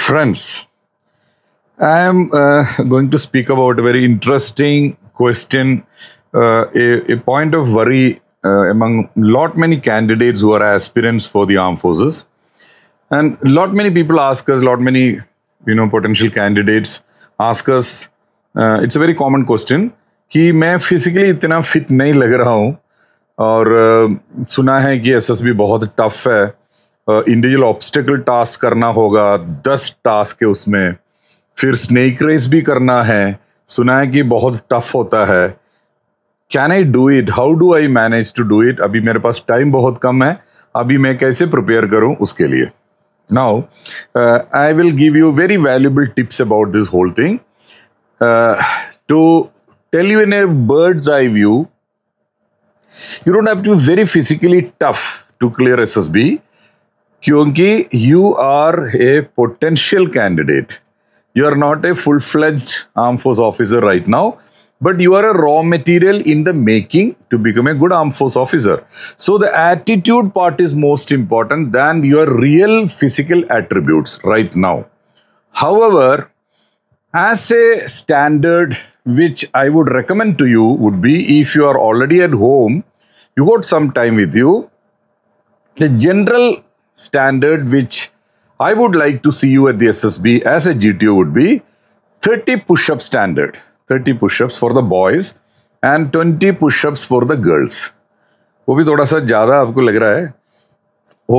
Friends, I am going to speak about a very interesting question, a point of worry among lot many candidates who are aspirants for the armed forces, and lot many people ask us, lot many potential candidates ask us. It's a very common question कि मैं physically इतना fit नहीं लग रहा हूँ और सुना है कि एसएसबी बहुत टफ है, इंडिविजुअल ऑब्स्टिकल टास्क करना होगा, 10 टास्क है उसमें, फिर स्नेक रेस भी करना है, सुना है कि बहुत टफ होता है. Can I do it? How do I manage to do it? अभी मेरे पास टाइम बहुत कम है, अभी मैं कैसे प्रिपेयर करूं उसके लिए. Now I will give you very valuable tips about this whole thing. To tell you in a bird's eye view, you don't have to be very physically tough to clear SSB क्योंकि you are a potential candidate. You are not a full-fledged armed force officer right now, but you are a raw material in the making to become a good armed force officer. So the attitude part is most important than your real physical attributes right now. However, as a standard which I would recommend to you would be, if you are already at home, you got some time with you, the general standard which I would like to see you at the SSB as a GTO would be 30 push-up standard. 30 push-ups for the boys and 20 push-ups for the girls. वो भी थोड़ा सा ज़्यादा आपको लग रहा है.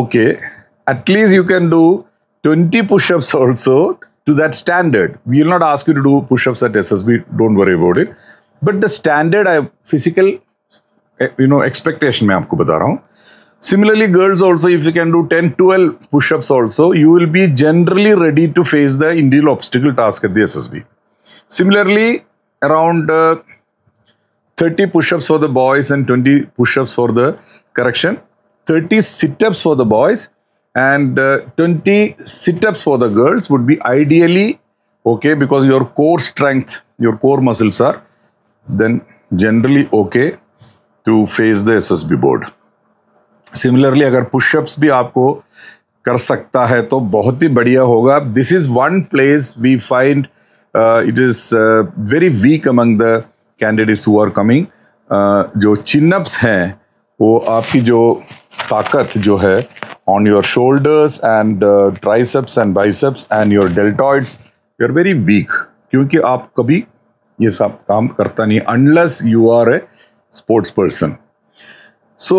Okay, at least you can do 20 push-ups also to that standard. We will not ask you to do push-ups at SSB, don't worry about it. But the standard physical expectation मैं आपको बता रहा हूँ. Similarly, girls also, if you can do 10-12 push-ups also, you will be generally ready to face the individual obstacle task at the SSB. Similarly, around 30 push-ups for the boys and 20 push-ups for the 30 sit-ups for the boys and 20 sit-ups for the girls would be ideally okay, because your core strength, your core muscles are then generally okay to face the SSB board. Similarly, अगर push-ups भी आपको कर सकता है तो बहुत ही बढ़िया होगा. This is one place we find it is very weak among the candidates who are coming. जो chin-ups हैं, वो आपकी जो ताकत जो है on your shoulders and triceps and biceps and your deltoids, you are very weak. क्योंकि आप कभी ये सब काम करता नहीं unless you are a sports person. So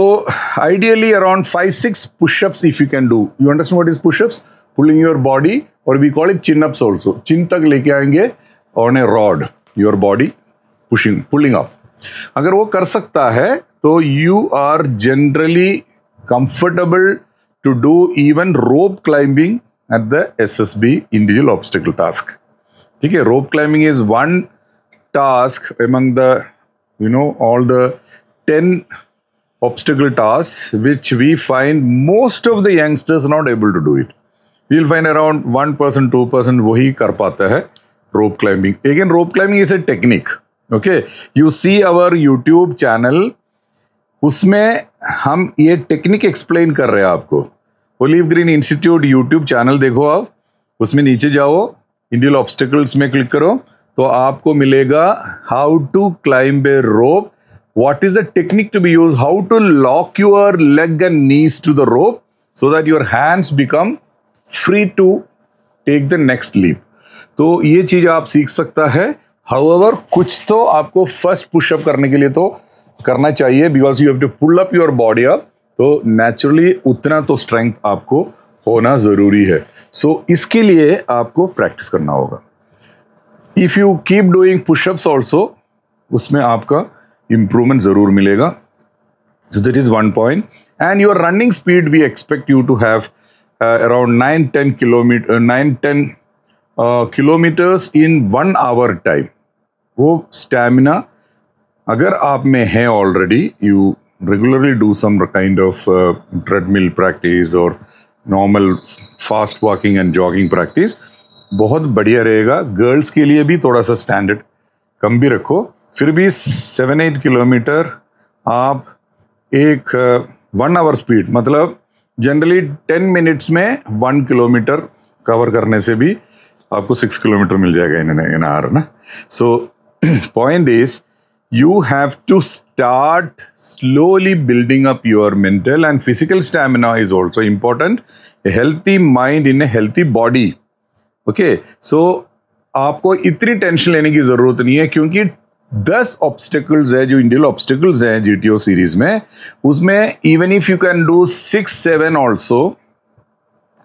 ideally around 5-6 push-ups if you can do. You understand what is push-ups? Pulling your body, or we call it chin-ups also. Chin तक लेके आएंगे on a rod, your body pulling up. अगर वो कर सकता है तो you are generally comfortable to do even rope climbing at the SSB individual obstacle task. ठीक है, rope climbing is one task among the all the 10 obstacle tasks which we find most of the youngsters are not able to do it. We'll find around 1%, 2% वही कर पाता है rope climbing. Again, rope climbing is a technique. Okay, you see our YouTube channel, उसमें हम ये technique explain कर रहे हैं आपको. Olive green institute YouTube channel देखो आप, उसमें नीचे जाओ, इंडिविजुअल ऑब्स्टिकल्स में क्लिक करो तो आपको मिलेगा how to climb a rope, what is the technique to be used, how to lock your leg and knees to the rope so that your hands become free to take the next leap. तो ये चीज आप सीख सकता है. However, कुछ तो आपको फर्स्ट पुशअप करने के लिए तो करना चाहिए, because you have to pull up your body up. तो नेचुरली उतना तो स्ट्रेंथ आपको होना जरूरी है. सो इसके लिए आपको प्रैक्टिस करना होगा. If you keep doing pushups also, उसमें आपका improvement जरूर मिलेगा. So that is one point. And your running speed we expect you to have around 9-10 kilometers in 1 hour time. वो stamina अगर आप में है already, you regularly do some kind of treadmill practice or normal fast walking and jogging practice, बहुत बढ़िया रहेगा. Girls के लिए भी थोड़ा सा स्टैंडर्ड कम भी रखो, फिर भी 7-8 किलोमीटर आप एक 1 hour स्पीड, मतलब जनरली 10 मिनट्स में 1 किलोमीटर कवर करने से भी आपको 6 किलोमीटर मिल जाएगा इन आवर ना. So point is you have to start slowly building up your mental and physical stamina is also important. A healthy mind in a healthy body. Okay, so आपको इतनी tension लेने की जरूरत नहीं है, क्योंकि 10 ऑब्स्टिकल्स है जो इंडियल ऑब्स्टिकल्स हैं GTO सीरीज में, उसमें even if you can do 6-7 also,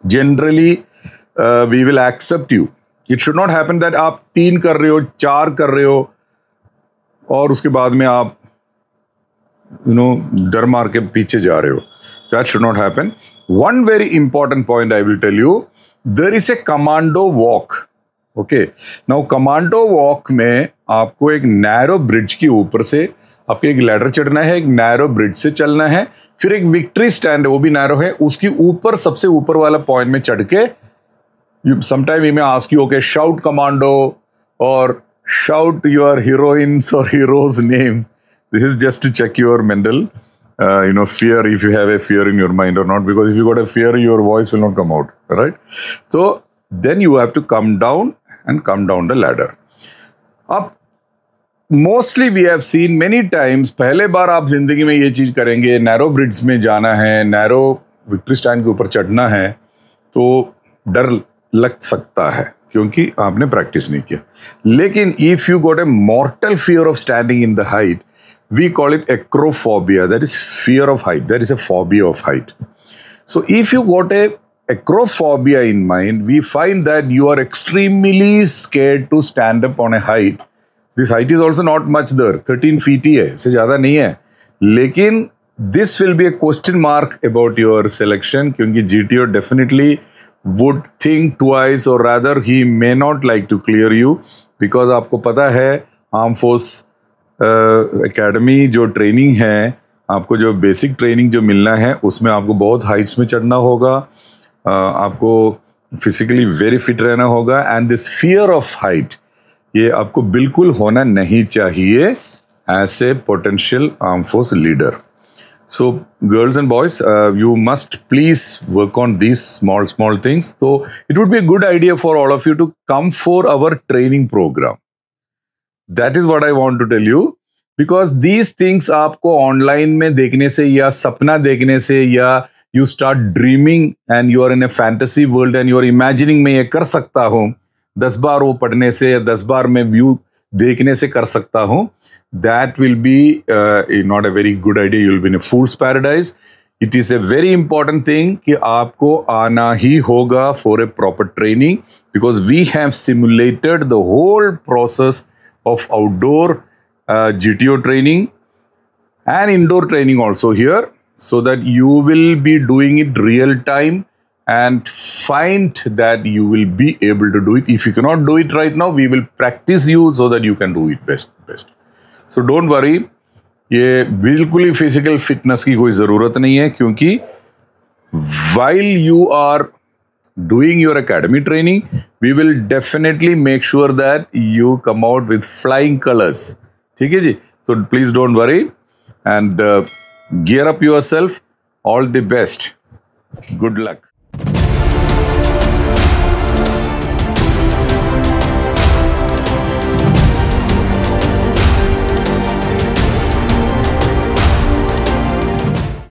generally we will accept you. It should not happen that आप 3 कर रहे हो, 4 कर रहे हो और उसके बाद में आप डर मार के पीछे जा रहे हो. That should not happen. One very important point I will tell you, there is a commando walk. Okay, now commando walk में आपको एक नैरो ब्रिज के ऊपर से आपको एक लैडर चढ़ना है, एक नैरो ब्रिज से चलना है, फिर एक विक्ट्री स्टैंड है, वो भी नैरो है, उसके ऊपर सबसे ऊपर वाला पॉइंट में चढ़ के sometime we may ask you, okay, shout commando और shout your heroines or hero's name. This is just to check your mental fear, if you have a fear in your mind or not, because if you got a fear, your voice will not come out, right? So then you have to come down the ladder. अब mostly we have seen many times, पहले बार आप जिंदगी में ये चीज करेंगे, narrow bridge में जाना है, नैरो विक्ट्री स्टैंड के ऊपर चढ़ना है, तो डर लग सकता है क्योंकि आपने प्रैक्टिस नहीं किया. लेकिन if you got a mortal fear of standing in the height, we call it acrophobia. That is fear of height, that is a phobia of height. So if you got a acrophobia in mind, we find that you are extremely scared to stand up on a height. This height is also not much there, 13 feet ही है, इससे ज़्यादा नहीं है. लेकिन this will be a question mark about your selection, क्योंकि GTO definitely would think twice, or rather he may not like to clear you, because आपको पता है आर्म फोर्स एकेडमी जो ट्रेनिंग है, आपको जो बेसिक ट्रेनिंग जो मिलना है उसमें आपको बहुत हाइट्स में चढ़ना होगा, आपको फिजिकली वेरी फिट रहना होगा, and this fear of height ये आपको बिल्कुल होना नहीं चाहिए as a potential arm force leader. So girls and boys, you must please work on these small things. So it would be a good idea for all of you to come for our training program. That is what I want to tell you, because these things आपको online में देखने से या सपना देखने से, या you start dreaming and you are in a fantasy world and you are imagining मैं ये कर सकता हूँ, 10 बार वो पढ़ने से या 10 बार मैं व्यू देखने से कर सकता हूँ, that will be not a very good idea. You will be in a fool's paradise. It is a very important thing कि आपको आना ही होगा for a proper training, because we have simulated the whole process of outdoor GTO training and indoor training also here, so that you will be doing it real time and find that you will be able to do it. If you cannot do it right now, we will practice you so that you can do it best. So don't worry, ये बिल्कुल ही physical fitness की कोई ज़रूरत नहीं है, क्योंकि while you are doing your academy training, we will definitely make sure that you come out with flying colours. ठीक है जी, तो please don't worry and gear up yourself. All the best, good luck.